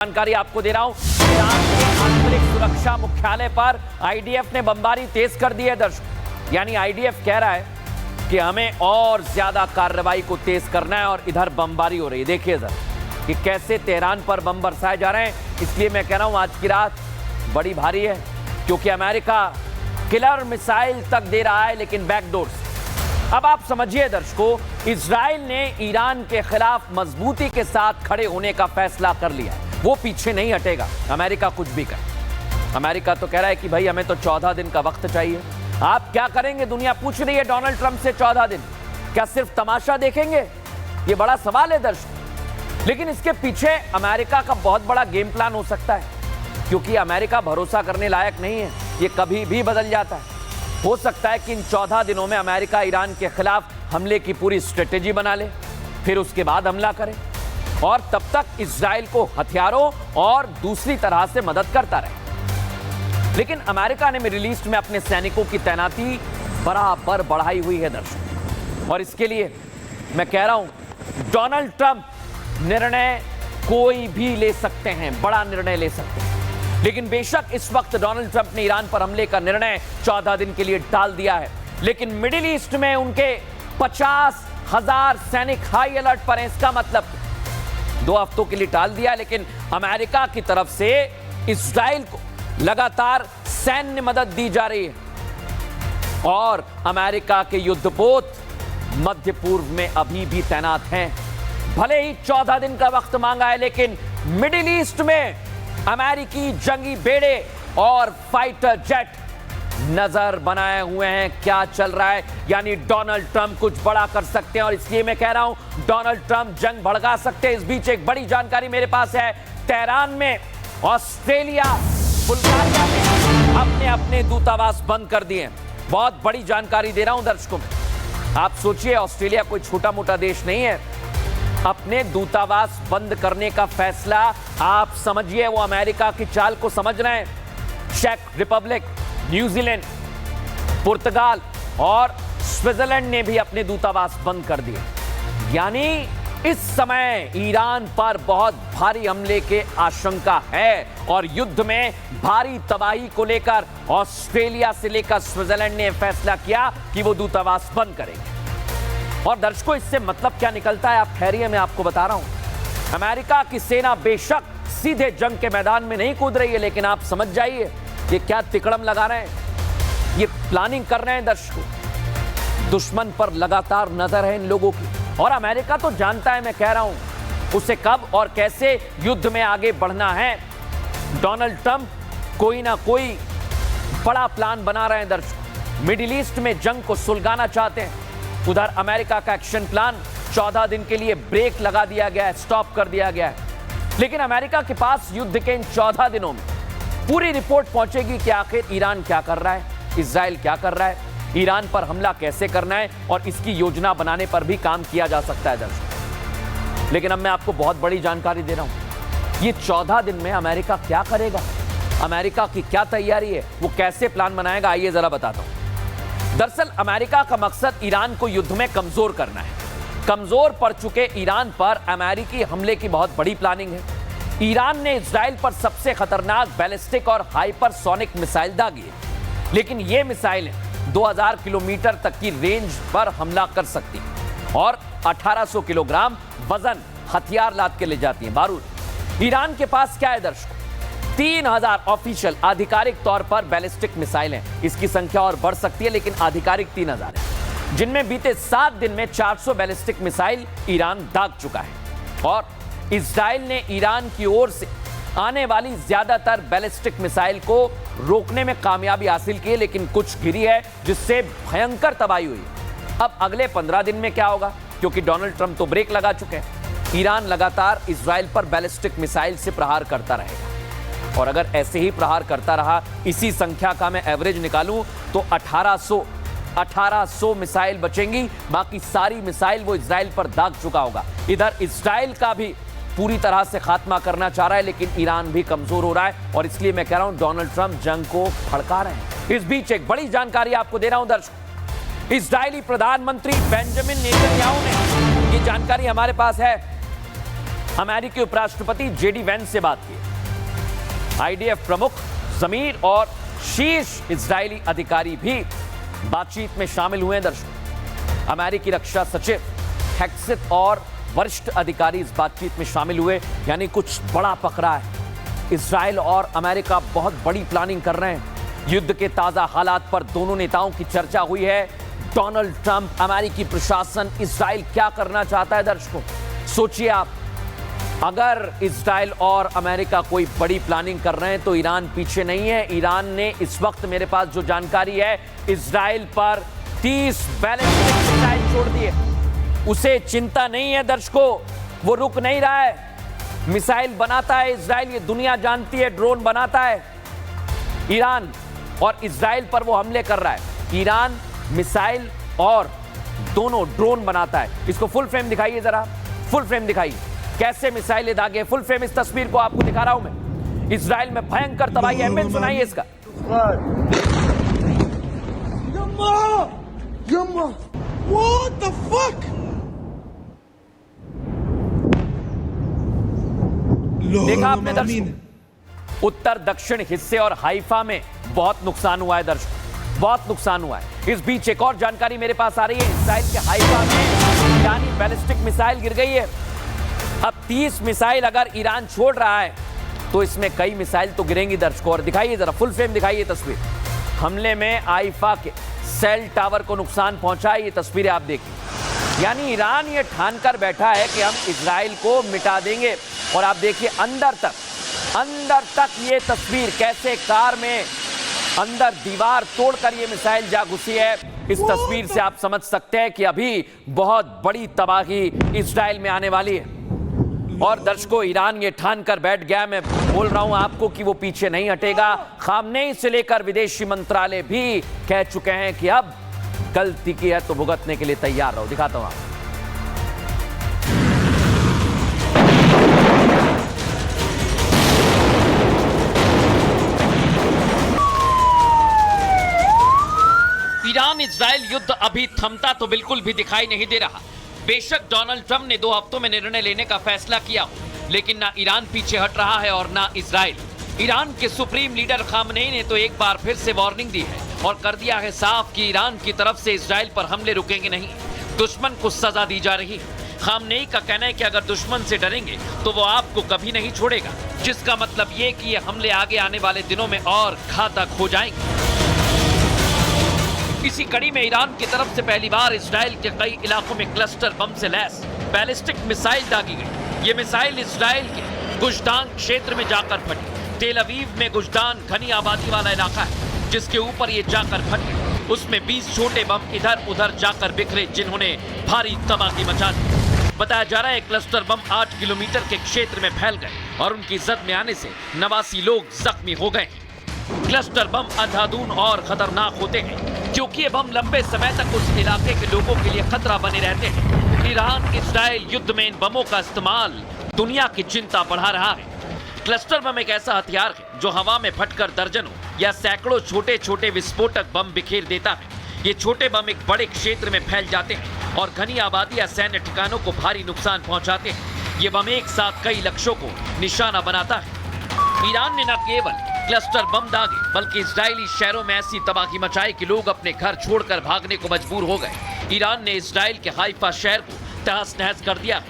जानकारी आपको दे रहा हूं। ईरान के आंतरिक सुरक्षा मुख्यालय पर आईडीएफ ने बमबारी तेज कर दी है दर्शक। यानी आईडीएफ कह रहा है कि हमें और ज्यादा कार्रवाई को तेज करना है और इधर बमबारी हो रही है। देखिए जरा कि कैसे तेहरान पर बम बरसाए जा रहे हैं। इसलिए मैं कह रहा हूं आज की रात बड़ी भारी है, क्योंकि अमेरिका किलर मिसाइल तक दे रहा है, लेकिन बैकडोर से। अब आप समझिए दर्शकों, इजराइल ने ईरान के खिलाफ मजबूती के साथ खड़े होने का फैसला कर लिया है। वो पीछे नहीं हटेगा, अमेरिका कुछ भी करे। अमेरिका तो कह रहा है कि भाई हमें तो 14 दिन का वक्त चाहिए। आप क्या करेंगे? दुनिया पूछ रही है डोनाल्ड ट्रंप से 14 दिन। क्या सिर्फ तमाशा देखेंगे? ये बड़ा सवाल है दर्शक। लेकिन इसके पीछे अमेरिका का बहुत बड़ा गेम प्लान हो सकता है, क्योंकि अमेरिका भरोसा करने लायक नहीं है। ये कभी भी बदल जाता है। हो सकता है कि इन 14 दिनों में अमेरिका ईरान के खिलाफ हमले की पूरी स्ट्रेटेजी बना ले, फिर उसके बाद हमला करे और तब तक इजराइल को हथियारों और दूसरी तरह से मदद करता रहे। लेकिन अमेरिका ने मिडिल ईस्ट में अपने सैनिकों की तैनाती बराबर बढ़ाई हुई है दर्शक। और इसके लिए मैं कह रहा हूं डोनाल्ड ट्रंप निर्णय कोई भी ले सकते हैं, बड़ा निर्णय ले सकते हैं। लेकिन बेशक इस वक्त डोनाल्ड ट्रंप ने ईरान पर हमले का निर्णय 14 दिन के लिए टाल दिया है, लेकिन मिडिल ईस्ट में उनके 50,000 सैनिक हाई अलर्ट पर हैं। इसका मतलब 2 हफ्तों के लिए टाल दिया, लेकिन अमेरिका की तरफ से इजराइल को लगातार सैन्य मदद दी जा रही है और अमेरिका के युद्धपोत मध्य पूर्व में अभी भी तैनात हैं। भले ही 14 दिन का वक्त मांगा है, लेकिन मिडिल ईस्ट में अमेरिकी जंगी बेड़े और फाइटर जेट नजर बनाए हुए हैं। क्या चल रहा है? यानी डोनाल्ड ट्रंप कुछ बड़ा कर सकते हैं और इसलिए मैं कह रहा हूं डोनाल्ड ट्रंप जंग भड़का सकते हैं। इस बीच एक बड़ी जानकारी मेरे पास है। तेहरान में ऑस्ट्रेलिया, बुल्गारिया ने अपने अपने दूतावास बंद कर दिए हैं। बहुत बड़ी जानकारी दे रहा हूं दर्शकों में। आप सोचिए, ऑस्ट्रेलिया कोई छोटा मोटा देश नहीं है। अपने दूतावास बंद करने का फैसला, आप समझिए वो अमेरिका की चाल को समझ रहे हैं। चेक रिपब्लिक, न्यूजीलैंड, पुर्तगाल और स्विट्जरलैंड ने भी अपने दूतावास बंद कर दिए। यानी इस समय ईरान पर बहुत भारी हमले के आशंका है और युद्ध में भारी तबाही को लेकर ऑस्ट्रेलिया से लेकर स्विट्जरलैंड ने फैसला किया कि वो दूतावास बंद करेंगे। और दर्शकों, इससे मतलब क्या निकलता है आप ठहरिए, मैं आपको बता रहा हूं। अमेरिका की सेना बेशक सीधे जंग के मैदान में नहीं कूद रही है, लेकिन आप समझ जाइए ये क्या तिकड़म लगा रहे हैं, ये प्लानिंग कर रहे हैं दर्शकों। दुश्मन पर लगातार नजर है इन लोगों की और अमेरिका तो जानता है, मैं कह रहा हूं, उसे कब और कैसे युद्ध में आगे बढ़ना है। डोनाल्ड ट्रंप कोई ना कोई बड़ा प्लान बना रहे हैं दर्शकों। मिडिल ईस्ट में जंग को सुलगाना चाहते हैं। उधर अमेरिका का एक्शन प्लान 14 दिन के लिए ब्रेक लगा दिया गया है, स्टॉप कर दिया गया है। लेकिन अमेरिका के पास युद्ध के इन 14 दिनों में पूरी रिपोर्ट पहुंचेगी कि आखिर ईरान क्या कर रहा है, इजराइल क्या कर रहा है, ईरान पर हमला कैसे करना है और इसकी योजना बनाने पर भी काम किया जा सकता है दर्शक। लेकिन अब मैं आपको बहुत बड़ी जानकारी दे रहा हूं। ये 14 दिन में अमेरिका क्या करेगा, अमेरिका की क्या तैयारी है, वो कैसे प्लान बनाएगा, आइए जरा बताता हूं। दरअसल अमेरिका का मकसद ईरान को युद्ध में कमजोर करना है। कमजोर पड़ चुके ईरान पर अमेरिकी हमले की बहुत बड़ी प्लानिंग है। ईरान ने इजराइल पर सबसे खतरनाक बैलिस्टिक और हाइपरसोनिक मिसाइल दागी है, लेकिन ये मिसाइलें 2000 किलोमीटर तक की रेंज पर हमला कर सकती हैं और 1800 किलोग्राम वजन हथियार लाद के ले जाती हैं, बारूद। ईरान के पास क्या है दर्शकों? 3000 ऑफिशियल आधिकारिक तौर पर बैलिस्टिक मिसाइल हैं। इसकी संख्या और बढ़ सकती है, लेकिन आधिकारिक 3000 है, जिनमें बीते 7 दिन में 400 बैलिस्टिक मिसाइल ईरान दाग चुका है। और इजराइल ने ईरान की ओर से आने वाली ज्यादातर बैलिस्टिक मिसाइल को रोकने में कामयाबी हासिल की है, लेकिन कुछ गिरी है जिससे भयंकर तबाही हुई। अब अगले 15 दिन में क्या होगा, क्योंकि डोनाल्ड ट्रंप तो ब्रेक लगा चुके हैं। ईरान लगातार इजराइल पर बैलिस्टिक मिसाइल से प्रहार करता रहेगा और अगर ऐसे ही प्रहार करता रहा, इसी संख्या का मैं एवरेज निकालूं तो 1800 मिसाइल बचेंगी। बाकी सारी मिसाइल वो इजराइल पर दाग चुका होगा। इधर इजराइल का भी पूरी तरह से खात्मा करना चाह रहा है, लेकिन ईरान भी कमजोर हो रहा है और इसलिए मैं कह रहा हूं डोनाल्ड ट्रंप जंग को भड़का रहे हैं। इस बीच एक बड़ी जानकारी आपको दे रहा हूं दर्शकों। इजरायली प्रधानमंत्री बेंजामिन नेतन्याहू ने, ये जानकारी हमारे पास है, अमेरिकी उपराष्ट्रपति जेडी वेंस से बात की। आईडीएफ प्रमुख जमीर और शीर्ष इजरायली अधिकारी भी बातचीत में शामिल हुए। दर्शकों, अमेरिकी रक्षा सचिव हेक्सित और वरिष्ठ अधिकारी इस बातचीत में शामिल हुए। यानी कुछ बड़ा पकड़ा है। इजराइल और अमेरिका बहुत बड़ी प्लानिंग कर रहे हैं। युद्ध के ताजा हालात पर दोनों नेताओं की चर्चा हुई है। डोनाल्ड ट्रंप, अमेरिकी प्रशासन, इजराइल क्या करना चाहता है। दर्शकों, सोचिए आप, अगर इजराइल और अमेरिका कोई बड़ी प्लानिंग कर रहे हैं तो ईरान पीछे नहीं है। ईरान ने इस वक्त, मेरे पास जो जानकारी है, इजराइल पर 30 बैलिस्टिक मिसाइल छोड़ दिए। उसे चिंता नहीं है दर्शकों, वो रुक नहीं रहा है। मिसाइल बनाता है इजराइल, ये दुनिया जानती है। ड्रोन बनाता है ईरान और इजराइल पर वो हमले कर रहा है। ईरान मिसाइल और दोनों ड्रोन बनाता है। इसको फुल फ्रेम दिखाइए, जरा फुल फ्रेम दिखाइए, कैसे मिसाइलें दागे। फुल फ्रेम इस तस्वीर को आपको दिखा रहा हूं मैं। इजराइल में भयंकर तबाही है। मैं सुनाइए इसका। What the fuck? देखा आपने दर्शकों, उत्तर दक्षिण हिस्से और हाइफा में बहुत नुकसान हुआ है। दर्शकों, बहुत नुकसान हुआ है। इस बीच एक और जानकारी मेरे पास आ रही है। इजराइल के हाइफा में ईरानी बैलिस्टिक मिसाइल गिर गई है। अब 30 मिसाइल अगर ईरान छोड़ रहा है तो इसमें कई मिसाइल तो गिरेंगी। दर्शकों, और दिखाइए जरा फुल फ्रेम दिखाइए तस्वीर। हमले में हाइफा के सेल टावर को नुकसान पहुंचा है। ये तस्वीरें आप देखिए। यानी ईरान ये ठान कर बैठा है कि हम इजराइल को मिटा देंगे। और आप देखिए अंदर तक ये तस्वीर, कैसे कार में अंदर दीवार तोड़कर ये मिसाइल जा घुसी है। इस तस्वीर से आप समझ सकते हैं कि अभी बहुत बड़ी तबाही इजराइल में आने वाली है। और दर्शकों, ईरान ये ठान कर बैठ गया, मैं बोल रहा हूं आपको, कि वो पीछे नहीं हटेगा। खामनेई से लेकर विदेशी मंत्रालय भी कह चुके हैं कि अब गलती की है तो भुगतने के लिए तैयार रहो। दिखाता हूं आपको। ईरान इजराइल युद्ध अभी थमता तो बिल्कुल भी दिखाई नहीं दे रहा। बेशक डोनाल्ड ट्रंप ने 2 हफ्तों में निर्णय लेने का फैसला किया हो, लेकिन ना ईरान पीछे हट रहा है और ना इजराइल। ईरान के सुप्रीम लीडर खामनेई ने तो एक बार फिर से वार्निंग दी है और कर दिया है साफ कि ईरान की तरफ से इजराइल पर हमले रुकेंगे नहीं। दुश्मन को सजा दी जा रही है। खामनेई का कहना है कि अगर दुश्मन से डरेंगे तो वो आपको कभी नहीं छोड़ेगा, जिसका मतलब ये कि ये हमले आगे आने वाले दिनों में और घातक हो जाएंगे। इसी कड़ी में ईरान की तरफ से पहली बार इजराइल के कई इलाकों में क्लस्टर बम से लैस बैलिस्टिक मिसाइल दागी गई। ये मिसाइल इजराइल के गुजदान क्षेत्र में जाकर फटी। तेल अवीव में गुजदान घनी आबादी वाला इलाका है, जिसके ऊपर ये जाकर फटी। उसमें 20 छोटे बम इधर उधर जाकर बिखरे, जिन्होंने भारी तबाही मचा दी। बताया जा रहा है क्लस्टर बम 8 किलोमीटर के क्षेत्र में फैल गए और उनकी जद में आने से 89 लोग जख्मी हो गए। क्लस्टर बम अंधाधुंध और खतरनाक होते हैं क्योंकि ये बम लंबे समय तक उस इलाके के लोगों के लिए खतरा बने रहते हैं। ईरान इजराइल युद्ध में इन बमों का इस्तेमाल दुनिया की चिंता बढ़ा रहा है। क्लस्टर बम एक ऐसा हथियार है जो हवा में फटकर दर्जनों या सैकड़ों छोटे छोटे विस्फोटक बम बिखेर देता है। ये छोटे बम एक बड़े क्षेत्र में फैल जाते हैं और घनी आबादी या सैन्य ठिकानों को भारी नुकसान पहुंचाते हैं। ये बम एक साथ कई लक्ष्यों को निशाना बनाता है। ईरान ने न केवल क्लस्टर बम दागे बल्कि इजरायली शहरों में ऐसी तबाही मचाई कि लोग अपने घर छोड़कर भागने को मजबूर हो गए। ईरान ने इजराइल के हाइफा शहर को तहस नहस कर दिया।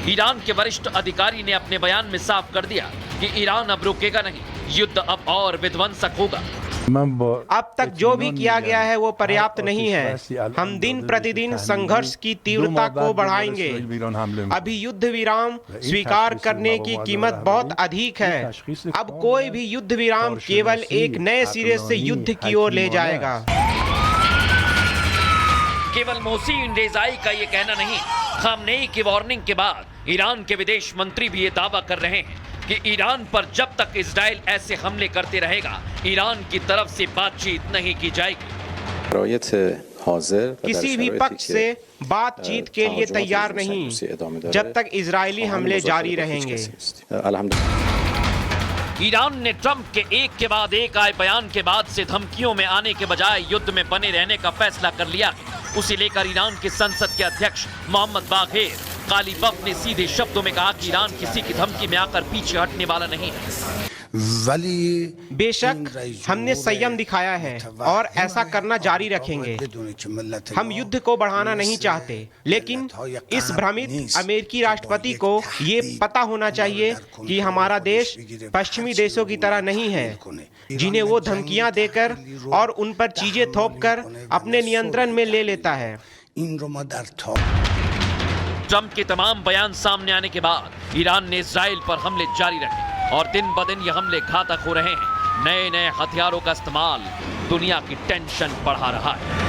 ईरान के वरिष्ठ अधिकारी ने अपने बयान में साफ कर दिया कि ईरान अब रुकेगा नहीं, युद्ध अब और विध्वंसक होगा। अब तक जो भी किया गया है वो पर्याप्त नहीं है। हम दिन प्रतिदिन संघर्ष की तीव्रता को बढ़ाएंगे। अभी युद्ध विराम स्वीकार करने की कीमत बहुत अधिक है। अब कोई भी युद्ध विराम केवल एक नए सिरे से युद्ध की ओर ले जाएगा। केवल मोहसिन रेजाई का ये कहना नहीं, खामनेई की वार्निंग के बाद ईरान के विदेश मंत्री भी ये दावा कर रहे हैं कि ईरान पर जब तक इजराइल ऐसे हमले करते रहेगा, ईरान की तरफ से बातचीत नहीं की जाएगी। किसी भी पक्ष से बातचीत के लिए तैयार नहीं जब तक इजरायली हमले जारी रहेंगे। ईरान ने ट्रंप के एक के बाद एक आए बयान के बाद से धमकियों में आने के बजाय युद्ध में बने रहने का फैसला कर लिया। उसे लेकर ईरान की संसद के अध्यक्ष मोहम्मद बाघेर कालीबफ ने सीधे शब्दों में कहा कि ईरान किसी की धमकी में आकर पीछे हटने वाला नहीं है। बेशक हमने संयम दिखाया है और ऐसा करना जारी रखेंगे। हम युद्ध को बढ़ाना नहीं चाहते, लेकिन इस भ्रमित अमेरिकी राष्ट्रपति को ये पता होना चाहिए कि हमारा देश पश्चिमी देशों की तरह नहीं है, जिन्हें वो धमकियां देकर और उन पर चीजें थोपकर अपने नियंत्रण में ले लेता है। ट्रंप के तमाम बयान सामने आने के बाद ईरान ने इजराइल पर हमले जारी रखे और दिन ब दिन ये हमले घातक हो रहे हैं। नए नए हथियारों का इस्तेमाल दुनिया की टेंशन बढ़ा रहा है।